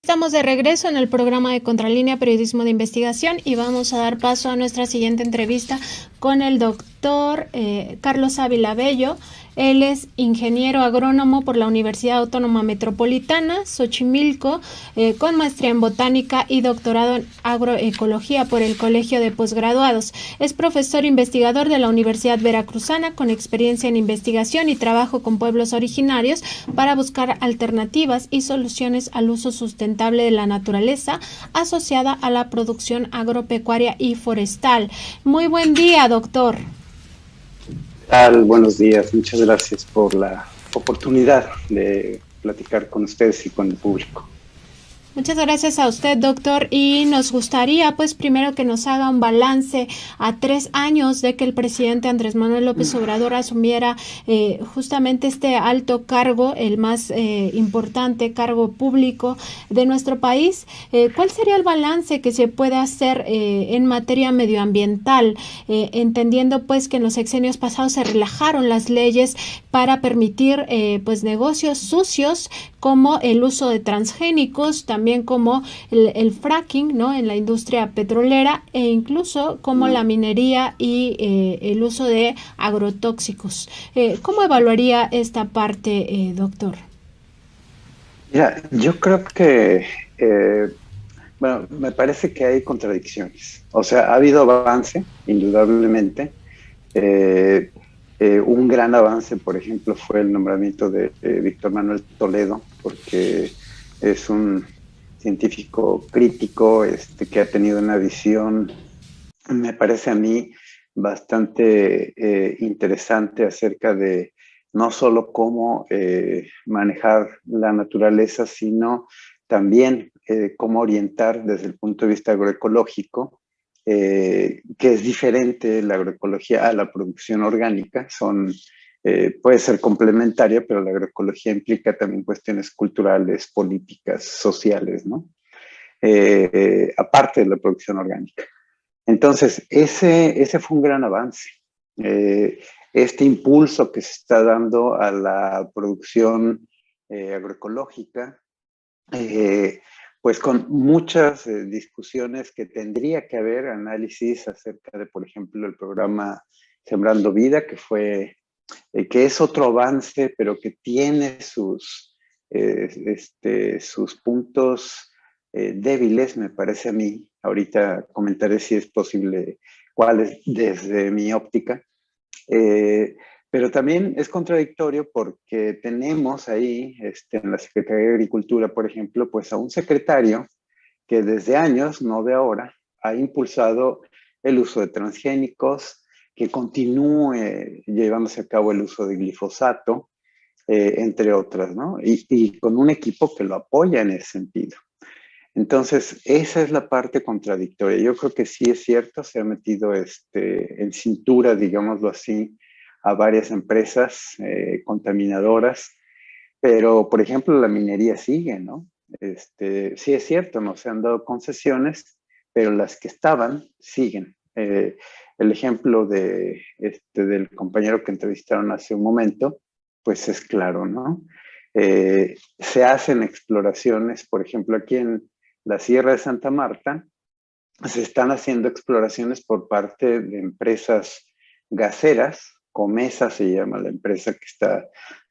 Estamos de regreso en el programa de Contralínea Periodismo de Investigación y vamos a dar paso a nuestra siguiente entrevista con el doctor Carlos Ávila Bello. Él es ingeniero agrónomo por la Universidad Autónoma Metropolitana, Xochimilco, con maestría en botánica y doctorado en agroecología por el Colegio de Posgraduados. Es profesor investigador de la Universidad Veracruzana con experiencia en investigación y trabajo con pueblos originarios para buscar alternativas y soluciones al uso sustentable de la naturaleza asociada a la producción agropecuaria y forestal. Muy buen día, doctor. Buenos días, muchas gracias por la oportunidad de platicar con ustedes y con el público. Muchas gracias a usted, doctor, y nos gustaría, pues, primero que nos haga un balance a 3 años de que el presidente Andrés Manuel López Obrador asumiera justamente este alto cargo, el más importante cargo público de nuestro país. ¿Cuál sería el balance que se puede hacer en materia medioambiental, entendiendo, pues, que en los sexenios pasados se relajaron las leyes para permitir, pues, negocios sucios como el uso de transgénicos, también como el fracking, ¿no?, en la industria petrolera, e incluso como la minería y el uso de agrotóxicos? ¿Cómo evaluaría esta parte, doctor? Mira, yo creo que, bueno, me parece que hay contradicciones. O sea, ha habido avance, indudablemente. Un gran avance, por ejemplo, fue el nombramiento de Víctor Manuel Toledo, porque es un científico crítico que ha tenido una visión, me parece a mí, bastante interesante acerca de no solo cómo manejar la naturaleza, sino también cómo orientar desde el punto de vista agroecológico, que es diferente la agroecología a la producción orgánica. Puede ser complementaria, pero la agroecología implica también cuestiones culturales, políticas, sociales, ¿no? Aparte de la producción orgánica. Entonces, ese fue un gran avance. Este impulso que se está dando a la producción agroecológica, pues con muchas discusiones que tendría que haber, análisis acerca de, por ejemplo, el programa Sembrando Vida, que es otro avance, pero que tiene sus puntos débiles, me parece a mí. Ahorita comentaré si es posible cuáles desde mi óptica. Pero también es contradictorio porque tenemos ahí en la Secretaría de Agricultura, por ejemplo, pues a un secretario que desde años, no de ahora, ha impulsado el uso de transgénicos, que continúe llevándose a cabo el uso de glifosato, entre otras, ¿no? Y con un equipo que lo apoya en ese sentido. Entonces, esa es la parte contradictoria. Yo creo que sí es cierto, se ha metido en cintura, digámoslo así, a varias empresas contaminadoras, pero, por ejemplo, la minería sigue, ¿no? Sí es cierto, no se han dado concesiones, pero las que estaban siguen. El ejemplo del compañero que entrevistaron hace un momento, pues es claro, ¿no? Se hacen exploraciones, por ejemplo, aquí en la Sierra de Santa Marta, se están haciendo exploraciones por parte de empresas gaseras. Comesa se llama la empresa que está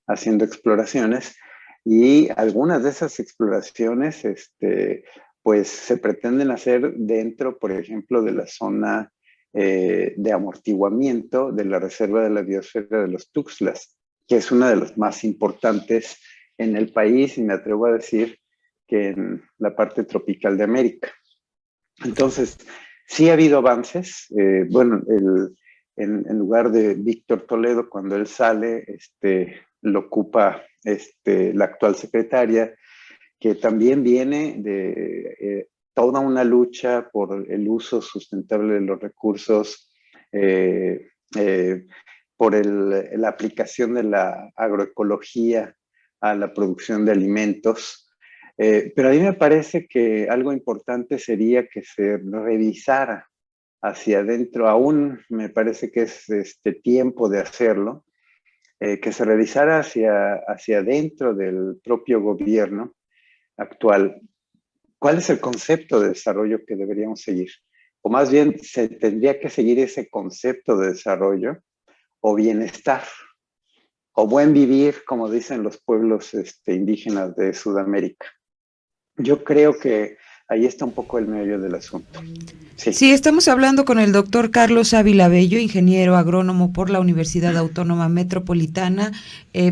haciendo exploraciones, y algunas de esas exploraciones pues se pretenden hacer dentro, por ejemplo, de la zona de amortiguamiento de la Reserva de la Biosfera de los Tuxtlas, que es una de las más importantes en el país, y me atrevo a decir que en la parte tropical de América. Entonces, sí ha habido avances. Bueno, en lugar de Víctor Toledo, cuando él sale, lo ocupa la actual secretaria, que también viene de toda una lucha por el uso sustentable de los recursos, por la aplicación de la agroecología a la producción de alimentos. Pero a mí me parece que algo importante sería que se revisara hacia adentro. Aún me parece que es tiempo de hacerlo, que se revisara hacia adentro del propio gobierno actual, ¿cuál es el concepto de desarrollo que deberíamos seguir? O más bien, se tendría que seguir ese concepto de desarrollo o bienestar o buen vivir, como dicen los pueblos indígenas de Sudamérica. Yo creo que ahí está un poco el meollo del asunto. Sí, estamos hablando con el doctor Carlos Ávila Bello, ingeniero agrónomo por la Universidad Autónoma Metropolitana,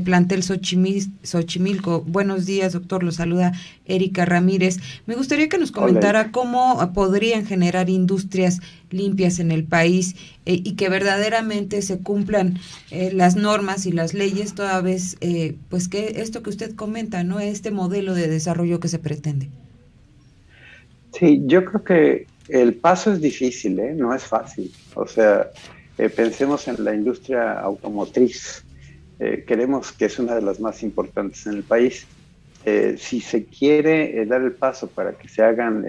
plantel Xochimilco. Buenos días, doctor, lo saluda Erika Ramírez. Me gustaría que nos comentara Hola. cómo podrían generar industrias limpias en el país y que verdaderamente se cumplan las normas y las leyes, toda vez, pues que esto que usted comenta, ¿no? Este modelo de desarrollo que se pretende. Sí, yo creo que el paso es difícil, ¿eh? No es fácil. O sea, pensemos en la industria automotriz. Queremos que es una de las más importantes en el país. Si se quiere dar el paso para que se hagan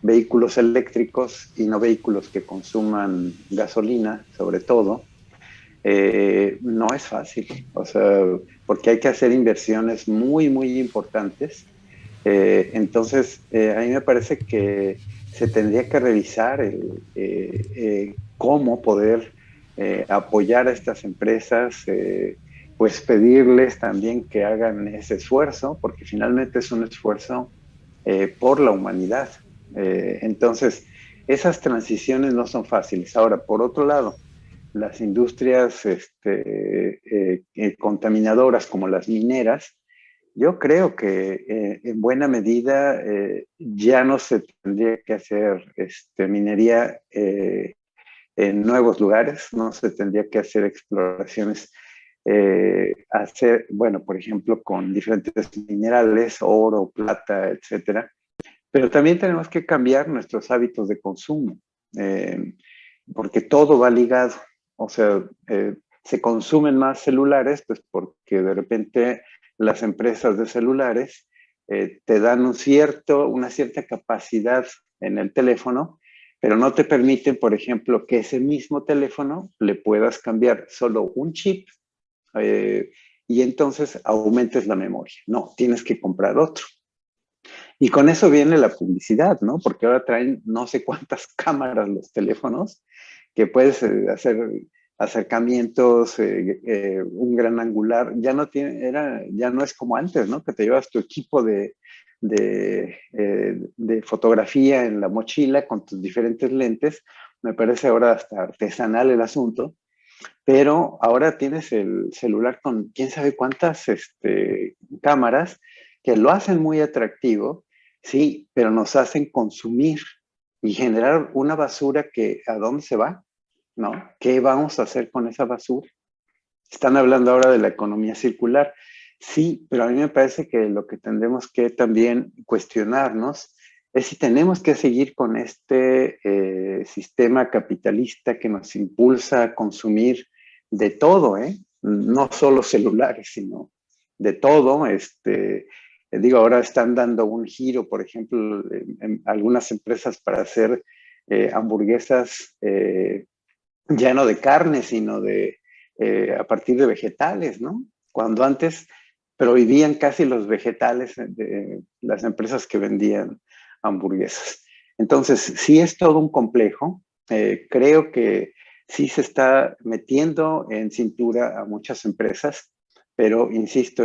vehículos eléctricos y no vehículos que consuman gasolina, sobre todo, no es fácil. O sea, porque hay que hacer inversiones muy, muy importantes. Entonces, a mí me parece que se tendría que revisar cómo poder apoyar a estas empresas, pues pedirles también que hagan ese esfuerzo, porque finalmente es un esfuerzo por la humanidad. Entonces, esas transiciones no son fáciles. Ahora, por otro lado, las industrias contaminadoras como las mineras, yo creo que en buena medida ya no se tendría que hacer minería en nuevos lugares, no se tendría que hacer exploraciones, bueno, por ejemplo, con diferentes minerales, oro, plata, etcétera. Pero también tenemos que cambiar nuestros hábitos de consumo, eh, porque todo va ligado. O sea, se consumen más celulares, pues porque de repente las empresas de celulares te dan una cierta capacidad en el teléfono, pero no te permiten, por ejemplo, que ese mismo teléfono le puedas cambiar solo un chip eh, y entonces aumentes la memoria. No, tienes que comprar otro. Y con eso viene la publicidad, ¿no? Porque ahora traen no sé cuántas cámaras los teléfonos que puedes hacer acercamientos, un gran angular. Ya no es como antes, ¿no? Que te llevas tu equipo de fotografía en la mochila con tus diferentes lentes. Me parece ahora hasta artesanal el asunto. Pero ahora tienes el celular con quién sabe cuántas cámaras que lo hacen muy atractivo, sí, pero nos hacen consumir y generar una basura que ¿a dónde se va? ¿No? ¿Qué vamos a hacer con esa basura? Están hablando ahora de la economía circular. Sí, pero a mí me parece que lo que tendremos que también cuestionarnos es si tenemos que seguir con este sistema capitalista que nos impulsa a consumir de todo, ¿eh? No solo celulares, sino de todo. Digo, ahora están dando un giro, por ejemplo, en algunas empresas para hacer hamburguesas ya no de carne, sino a partir de vegetales, ¿no? Cuando antes prohibían casi los vegetales de las empresas que vendían hamburguesas. Entonces, sí es todo un complejo. Creo que sí se está metiendo en cintura a muchas empresas, pero insisto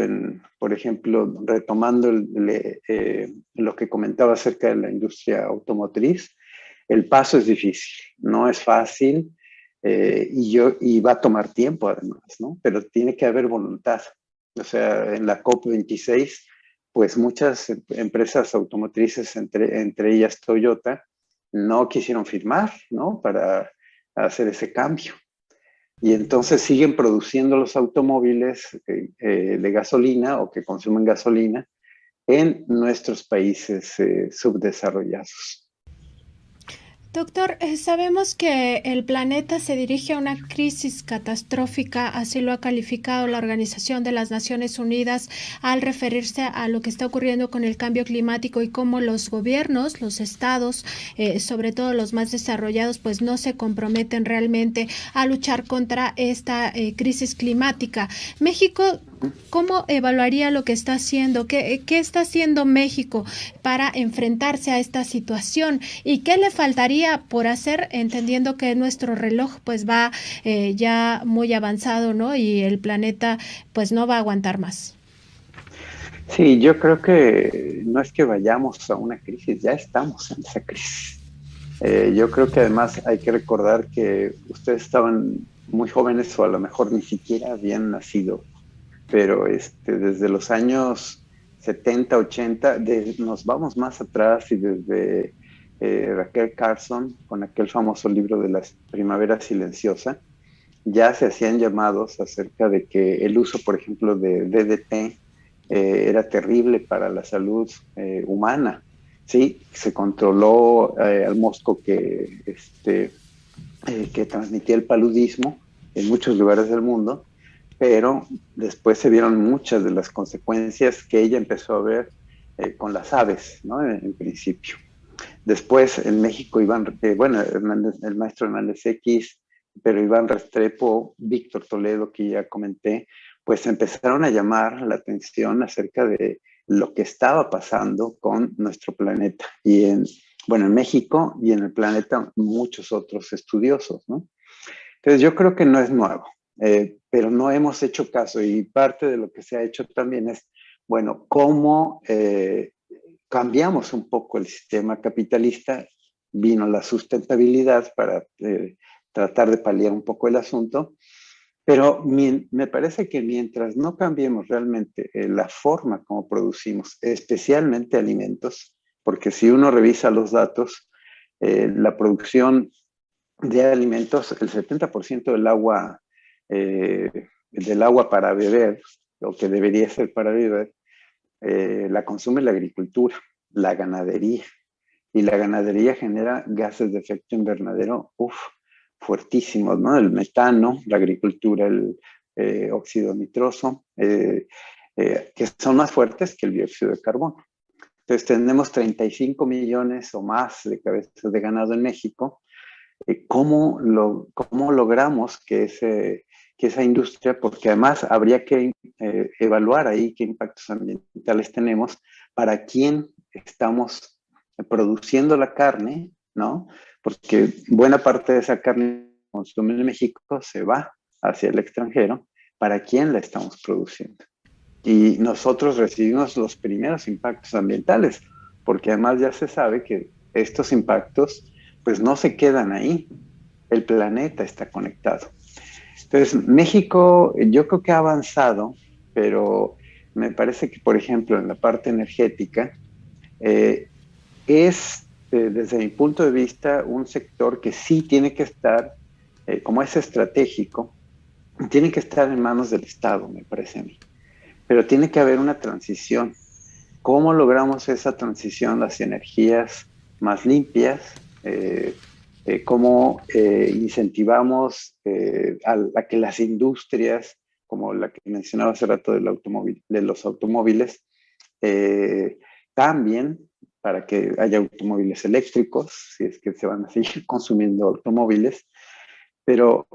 por ejemplo, retomando lo que comentaba acerca de la industria automotriz, el paso es difícil, no es fácil. Y va a tomar tiempo además, ¿no? Pero tiene que haber voluntad. O sea, en la COP26, pues muchas empresas automotrices, entre ellas Toyota, no quisieron firmar, ¿no? Para hacer ese cambio. Y entonces siguen produciendo los automóviles de gasolina o que consumen gasolina en nuestros países subdesarrollados. Doctor, sabemos que el planeta se dirige a una crisis catastrófica, así lo ha calificado la Organización de las Naciones Unidas al referirse a lo que está ocurriendo con el cambio climático y cómo los gobiernos, los estados, sobre todo los más desarrollados, pues no se comprometen realmente a luchar contra esta crisis climática. México ¿Cómo evaluaría lo que está haciendo? ¿Qué está haciendo México para enfrentarse a esta situación? ¿Y qué le faltaría por hacer, entendiendo que nuestro reloj pues va ya muy avanzado, ¿no? Y el planeta pues no va a aguantar más. Sí, yo creo que no es que vayamos a una crisis, ya estamos en esa crisis. Yo creo que además hay que recordar que ustedes estaban muy jóvenes o a lo mejor ni siquiera habían nacido, pero desde los años 70, 80, nos vamos más atrás y desde Raquel Carson, con aquel famoso libro de la Primavera Silenciosa, ya se hacían llamados acerca de que el uso, por ejemplo, de DDT era terrible para la salud humana. Sí, se controló al mosco que transmitía el paludismo en muchos lugares del mundo, pero después se vieron muchas de las consecuencias que ella empezó a ver con las aves, ¿no? En principio. Después en México, el maestro Hernández X, pero Iván Restrepo, Víctor Toledo, que ya comenté, pues empezaron a llamar la atención acerca de lo que estaba pasando con nuestro planeta. Y en México y en el planeta muchos otros estudiosos, ¿no? Entonces yo creo que no es nuevo, pero no hemos hecho caso y parte de lo que se ha hecho también es, bueno, cómo cambiamos un poco el sistema capitalista, vino la sustentabilidad para tratar de paliar un poco el asunto, pero me parece que mientras no cambiemos realmente la forma como producimos, especialmente alimentos, porque si uno revisa los datos, la producción de alimentos, el 70% del agua para beber, o que debería ser para beber, la consume la agricultura, la ganadería. Y la ganadería genera gases de efecto invernadero, fuertísimos, ¿no? El metano, la agricultura, el óxido nitroso, que son más fuertes que el dióxido de carbono. Entonces tenemos 35 millones o más de cabezas de ganado en México. ¿Cómo logramos que esa industria, porque además habría que evaluar ahí qué impactos ambientales tenemos, para quién estamos produciendo la carne, ¿no? Porque buena parte de esa carne que consume en México se va hacia el extranjero, ¿para quién la estamos produciendo? Y nosotros recibimos los primeros impactos ambientales, porque además ya se sabe que estos impactos pues no se quedan ahí, el planeta está conectado. Entonces, México yo creo que ha avanzado, pero me parece que, por ejemplo, en la parte energética, desde mi punto de vista, un sector que sí tiene que estar, como es estratégico, tiene que estar en manos del Estado, me parece a mí. Pero tiene que haber una transición. ¿Cómo logramos esa transición hacia energías más limpias? ¿Cómo incentivamos a que las industrias, como la que mencionaba hace rato de los automóviles, cambien para que haya automóviles eléctricos, si es que se van a seguir consumiendo automóviles? Pero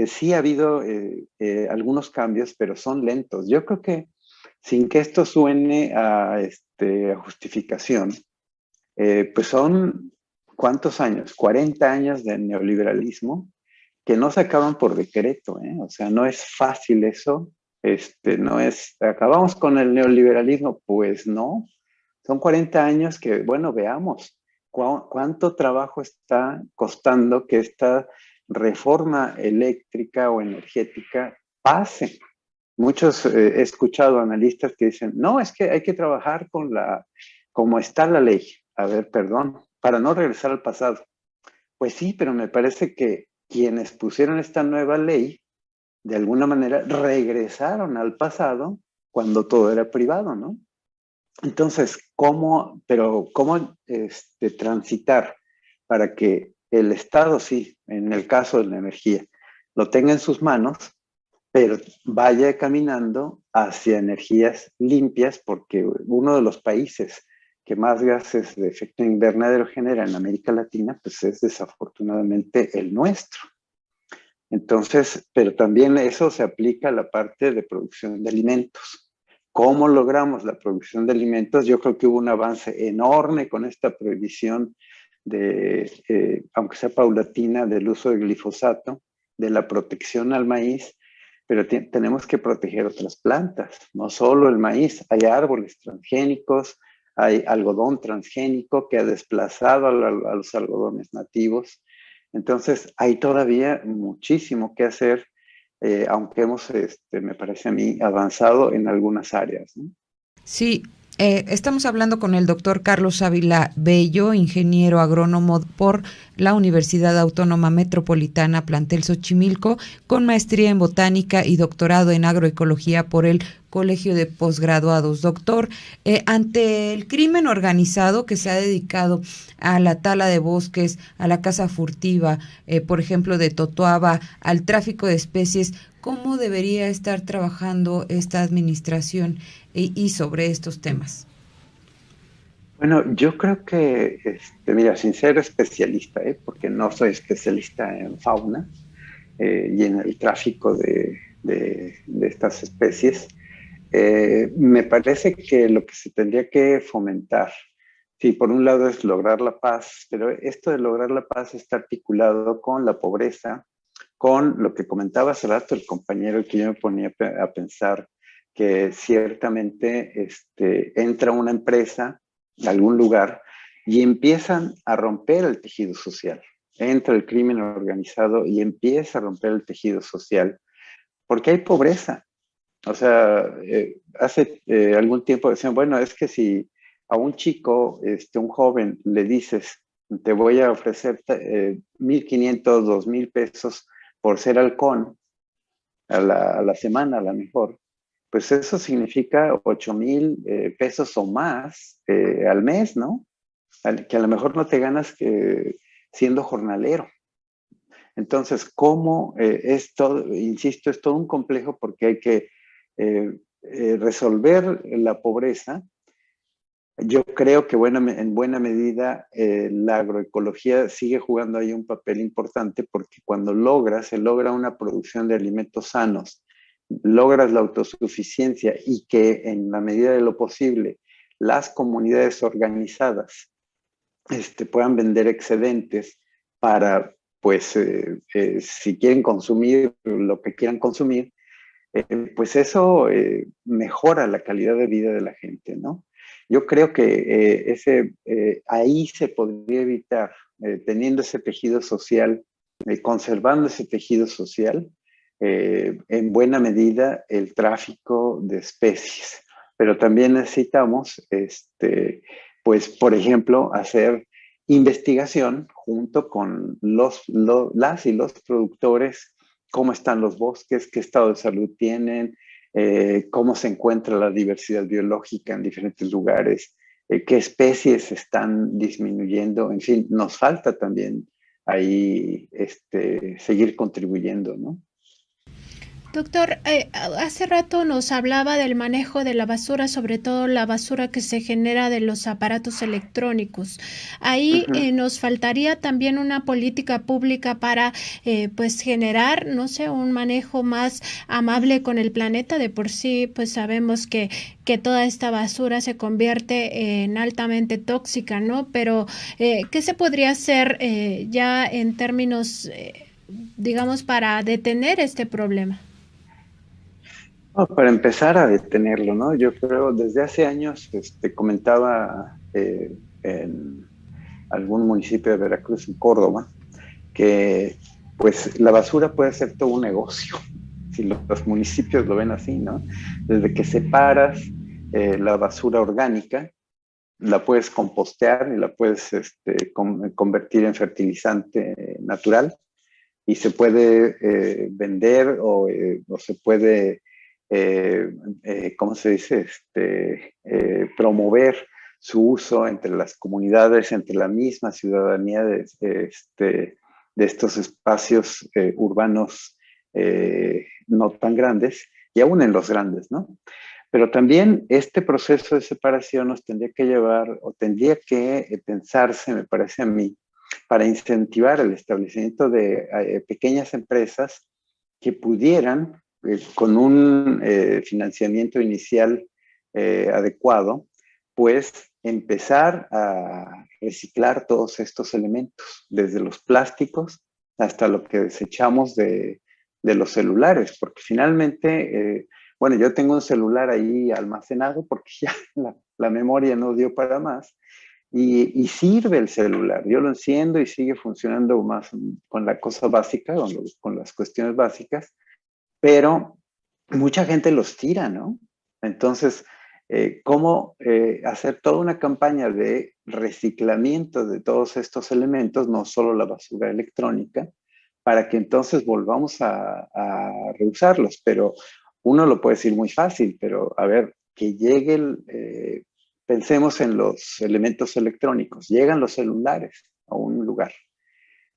sí ha habido algunos cambios, pero son lentos. Yo creo que sin que esto suene a justificación, pues son, ¿cuántos años? 40 años de neoliberalismo que no se acaban por decreto, ¿eh? O sea, no es fácil eso. No es, acabamos con el neoliberalismo, pues no. Son 40 años que, bueno, veamos cuánto trabajo está costando que esta reforma eléctrica o energética pase. Muchos he escuchado analistas que dicen, no, es que hay que trabajar como está la ley. A ver, perdón, para no regresar al pasado. Pues sí, pero me parece que quienes pusieron esta nueva ley, de alguna manera regresaron al pasado cuando todo era privado, ¿no? Entonces, ¿cómo transitar para que el Estado, sí, en el caso de la energía, lo tenga en sus manos, pero vaya caminando hacia energías limpias, porque uno de los países que más gases de efecto invernadero genera en América Latina, pues es desafortunadamente el nuestro. Entonces, pero también eso se aplica a la parte de producción de alimentos. ¿Cómo logramos la producción de alimentos? Yo creo que hubo un avance enorme con esta prohibición de, aunque sea paulatina, del uso de glifosato, de la protección al maíz, pero tenemos que proteger otras plantas, no solo el maíz. Hay árboles transgénicos, hay algodón transgénico que ha desplazado a los algodones nativos. Entonces, hay todavía muchísimo que hacer, aunque hemos, me parece a mí, avanzado en algunas áreas, ¿no? Sí, estamos hablando con el doctor Carlos Ávila Bello, ingeniero agrónomo por la Universidad Autónoma Metropolitana Plantel Xochimilco, con maestría en botánica y doctorado en agroecología por el Colegio de Posgraduados. Doctor, ante el crimen organizado que se ha dedicado a la tala de bosques, a la caza furtiva, por ejemplo, de Totoaba, al tráfico de especies, ¿cómo debería estar trabajando esta administración y sobre estos temas? Bueno, yo creo que, mira, sin ser especialista, porque no soy especialista en fauna y en el tráfico de estas especies, me parece que lo que se tendría que fomentar, sí, por un lado es lograr la paz, pero esto de lograr la paz está articulado con la pobreza, con lo que comentaba hace rato el compañero, que yo me ponía a pensar que ciertamente entra una empresa a algún lugar y empiezan a romper el tejido social. Entra el crimen organizado y empieza a romper el tejido social porque hay pobreza. O sea, hace algún tiempo decían, bueno, es que si a un chico, un joven, le dices, te voy a ofrecer 1,500, 2,000 pesos por ser halcón a la semana, a lo mejor, pues eso significa 8,000 pesos o más al mes, ¿no? Que a lo mejor no te ganas siendo jornalero. Entonces, ¿cómo es todo? Insisto, es todo un complejo porque hay que resolver la pobreza. Yo creo que en buena medida la agroecología sigue jugando ahí un papel importante porque cuando se logra una producción de alimentos sanos, logras la autosuficiencia y que en la medida de lo posible las comunidades organizadas puedan vender excedentes para, pues, si quieren consumir lo que quieran consumir, pues eso mejora la calidad de vida de la gente, ¿no? Yo creo que ahí se podría evitar, teniendo ese tejido social, conservando ese tejido social, en buena medida el tráfico de especies. Pero también necesitamos, pues, por ejemplo, hacer investigación junto con las y los productores, cómo están los bosques, qué estado de salud tienen, cómo se encuentra la diversidad biológica en diferentes lugares, qué especies están disminuyendo. En fin, nos falta también ahí seguir contribuyendo, ¿no? Doctor, hace rato nos hablaba del manejo de la basura, sobre todo la basura que se genera de los aparatos electrónicos. Ahí nos faltaría también una política pública para pues generar, no sé, un manejo más amable con el planeta. De por sí, pues sabemos que toda esta basura se convierte en altamente tóxica, ¿no? Pero, ¿qué se podría hacer ya en términos, digamos, para detener este problema? Para empezar a detenerlo, ¿no? Yo creo, desde hace años, comentaba en algún municipio de Veracruz, en Córdoba, que pues la basura puede ser todo un negocio, si los municipios lo ven así, ¿no? Desde que separas la basura orgánica, la puedes compostear y la puedes convertir en fertilizante natural y se puede vender o se puede ¿cómo se dice? Promover su uso entre las comunidades, entre la misma ciudadanía de estos espacios urbanos no tan grandes y aún en los grandes, ¿no? Pero también este proceso de separación nos tendría que llevar o tendría que pensarse, me parece a mí, para incentivar el establecimiento de pequeñas empresas que pudieran, con un financiamiento inicial adecuado, pues empezar a reciclar todos estos elementos, desde los plásticos hasta lo que desechamos de los celulares, porque finalmente, bueno, yo tengo un celular ahí almacenado porque ya la memoria no dio para más, y sirve el celular. Yo lo enciendo y sigue funcionando más con la cosa básica, con las cuestiones básicas, pero mucha gente los tira, ¿no? Entonces, ¿cómo hacer toda una campaña de reciclamiento de todos estos elementos, no solo la basura electrónica, para que entonces volvamos a reusarlos? Pero uno lo puede decir muy fácil, pero a ver, que llegue pensemos en los elementos electrónicos, llegan los celulares a un lugar,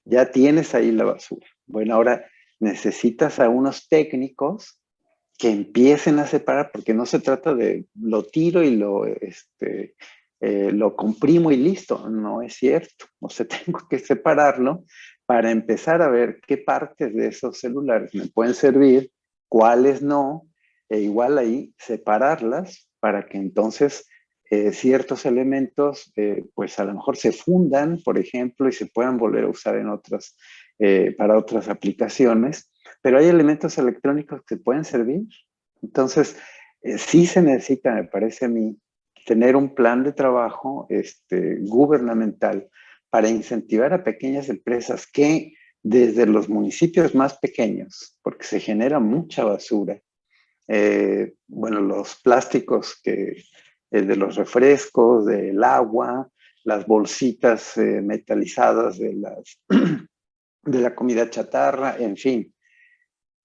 ya tienes ahí la basura. Bueno, ahora necesitas a unos técnicos que empiecen a separar, porque no se trata de lo tiro y lo comprimo y listo. No es cierto. O sea, tengo que separarlo para empezar a ver qué partes de esos celulares me pueden servir, cuáles no, e igual ahí separarlas para que entonces ciertos elementos pues a lo mejor se fundan, por ejemplo, y se puedan volver a usar en para otras aplicaciones. Pero hay elementos electrónicos que pueden servir. Entonces, sí se necesita, me parece a mí, tener un plan de trabajo gubernamental para incentivar a pequeñas empresas que desde los municipios más pequeños, porque se genera mucha basura, bueno, los plásticos de los refrescos, del agua, las bolsitas metalizadas de la comida chatarra, en fin.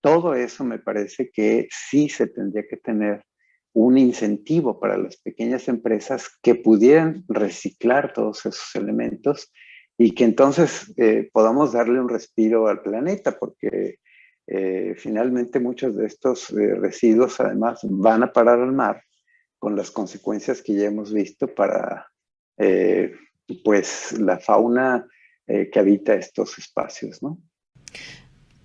Todo eso me parece que sí se tendría que tener un incentivo para las pequeñas empresas que pudieran reciclar todos esos elementos y que entonces podamos darle un respiro al planeta, porque finalmente muchos de estos residuos además van a parar al mar con las consecuencias que ya hemos visto para pues la fauna que habita estos espacios, ¿no?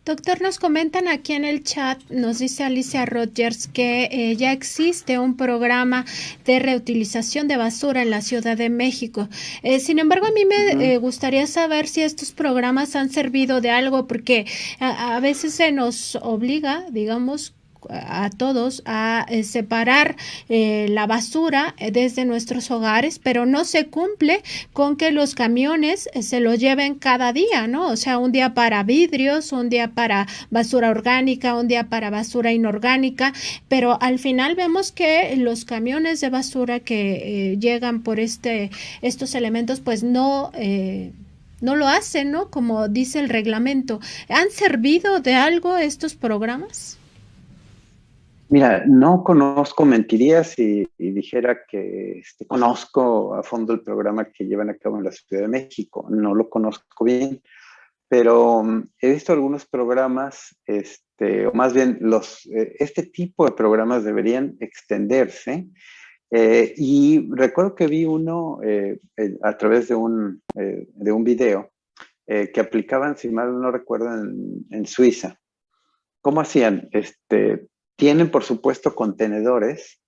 Doctor, nos comentan aquí en el chat, nos dice Alicia Rogers que ya existe un programa de reutilización de basura en la Ciudad de México. Sin embargo, a mí me gustaría saber si estos programas han servido de algo, porque a veces se nos obliga, digamos, a todos a separar la basura desde nuestros hogares, pero no se cumple con que los camiones se lo lleven cada día, ¿no? O sea, un día para vidrios, un día para basura orgánica, un día para basura inorgánica, pero al final vemos que los camiones de basura que llegan por estos elementos, pues no lo hacen, ¿no? Como dice el reglamento. ¿Han servido de algo estos programas? Mira, no conozco, mentiría si dijera que conozco a fondo el programa que llevan a cabo en la Ciudad de México. No lo conozco bien, pero he visto algunos programas, o más bien este tipo de programas deberían extenderse. Y recuerdo que vi uno a través de un video que aplicaban, si mal no recuerdo, en Suiza. ¿Cómo hacían? Tienen, por supuesto, contenedores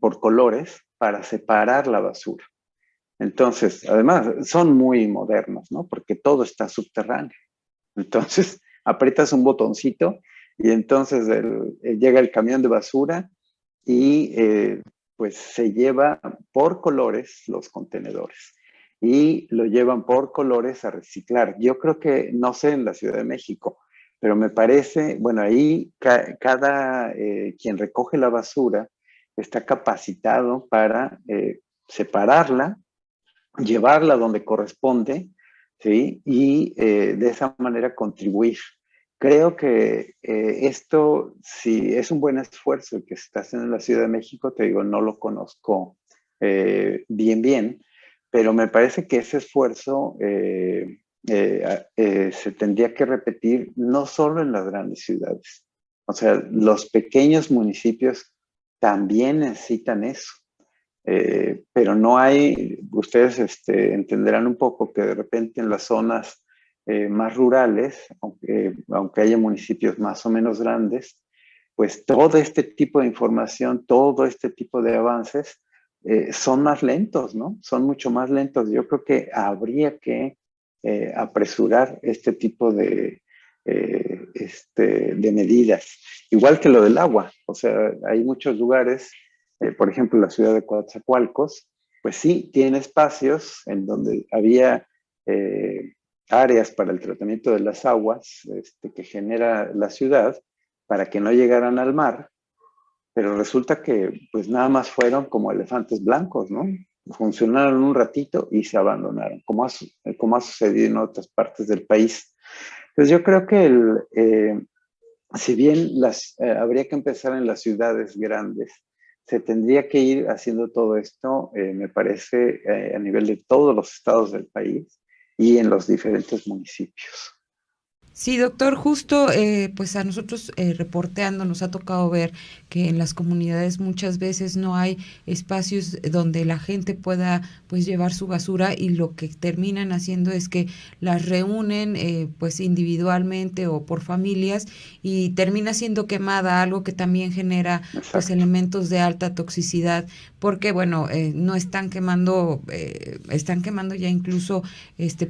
por colores para separar la basura. Entonces, además, son muy modernos, ¿no? Porque todo está subterráneo. Entonces, aprietas un botoncito y entonces llega el camión de basura y pues se lleva por colores los contenedores y lo llevan por colores a reciclar. Yo creo que, no sé en la Ciudad de México, pero me parece, bueno, ahí cada quien recoge la basura está capacitado para separarla, llevarla donde corresponde, ¿sí? Y de esa manera contribuir. Creo que esto, si es un buen esfuerzo que se está haciendo en la Ciudad de México, te digo, no lo conozco bien, pero me parece que ese esfuerzo se tendría que repetir no solo en las grandes ciudades. O sea, los pequeños municipios también necesitan eso. Pero no hay, ustedes entenderán un poco que de repente en las zonas más rurales, aunque haya municipios más o menos grandes, pues todo este tipo de información, todo este tipo de avances son más lentos, ¿no? Son mucho más lentos. Yo creo que habría que apresurar este tipo de medidas. Igual que lo del agua. O sea, hay muchos lugares, por ejemplo, la ciudad de Coatzacoalcos, pues sí, tiene espacios en donde había áreas para el tratamiento de las aguas que genera la ciudad para que no llegaran al mar, pero resulta que pues nada más fueron como elefantes blancos, ¿no? Funcionaron un ratito y se abandonaron, como ha sucedido en otras partes del país. Entonces yo creo que si bien habría que empezar en las ciudades grandes, se tendría que ir haciendo todo esto, me parece, a nivel de todos los estados del país y en los diferentes municipios. Sí, doctor, justo pues a nosotros reporteando nos ha tocado ver que en las comunidades muchas veces no hay espacios donde la gente pueda pues llevar su basura, y lo que terminan haciendo es que las reúnen pues individualmente o por familias, y termina siendo quemada, algo que también genera pues elementos de alta toxicidad, porque bueno, no están quemando ya incluso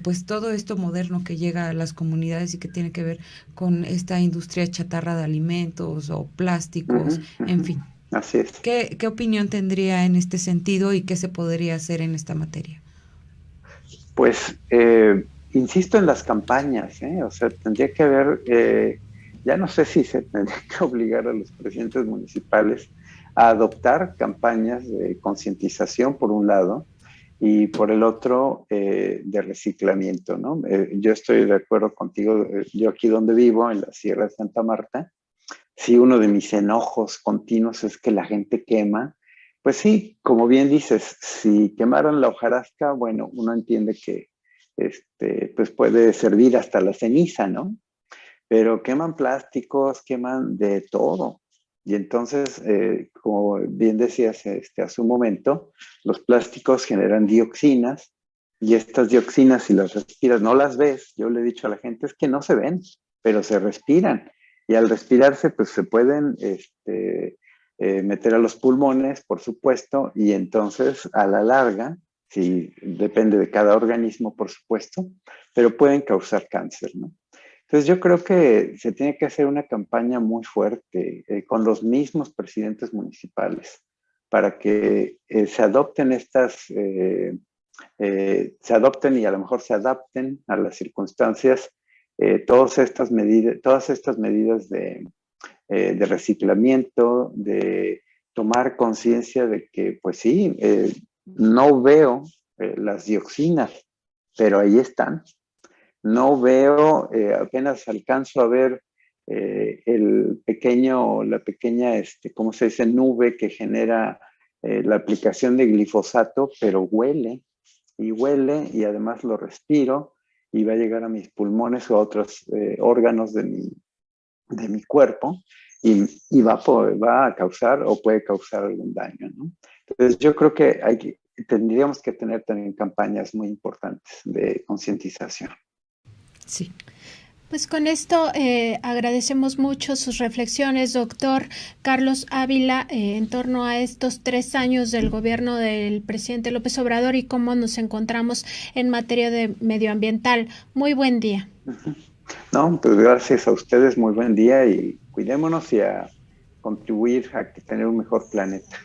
pues todo esto moderno que llega a las comunidades y que tiene que ver con esta industria chatarra de alimentos o plásticos, en fin. Así es. ¿Qué opinión tendría en este sentido y qué se podría hacer en esta materia? Pues insisto en las campañas, o sea, tendría que haber, ya no sé si se tendría que obligar a los presidentes municipales a adoptar campañas de concientización por un lado, y por el otro de reciclamiento, ¿no? Yo estoy de acuerdo contigo. Yo aquí donde vivo, en la Sierra de Santa Marta, sí, uno de mis enojos continuos es que la gente quema. Pues sí, como bien dices, si quemaran la hojarasca, bueno, uno entiende que pues puede servir hasta la ceniza, ¿no? Pero queman plásticos, queman de todo. Y entonces, como bien decías hace un momento, los plásticos generan dioxinas, y estas dioxinas, si las respiras, no las ves. Yo le he dicho a la gente, es que no se ven, pero se respiran. Y al respirarse, pues se pueden meter a los pulmones, por supuesto, y entonces a la larga, sí, depende de cada organismo, por supuesto, pero pueden causar cáncer, ¿no? Entonces yo creo que se tiene que hacer una campaña muy fuerte con los mismos presidentes municipales para que se adopten se adopten y a lo mejor se adapten a las circunstancias todas estas medidas de reciclamiento, de tomar conciencia de que, pues sí, no veo las dioxinas, pero ahí están. No veo, apenas alcanzo a ver la pequeña, ¿cómo se dice? Nube que genera la aplicación de glifosato, pero huele, y además lo respiro, y va a llegar a mis pulmones o a otros órganos de mi cuerpo, y va a causar o puede causar algún daño, ¿no? Entonces yo creo que tendríamos que tener también campañas muy importantes de concientización. Sí. Pues con esto agradecemos mucho sus reflexiones, doctor Carlos Ávila, en torno a estos 3 años del gobierno del presidente López Obrador y cómo nos encontramos en materia de medioambiental. Muy buen día. No, pues gracias a ustedes, muy buen día, y cuidémonos y a contribuir a tener un mejor planeta.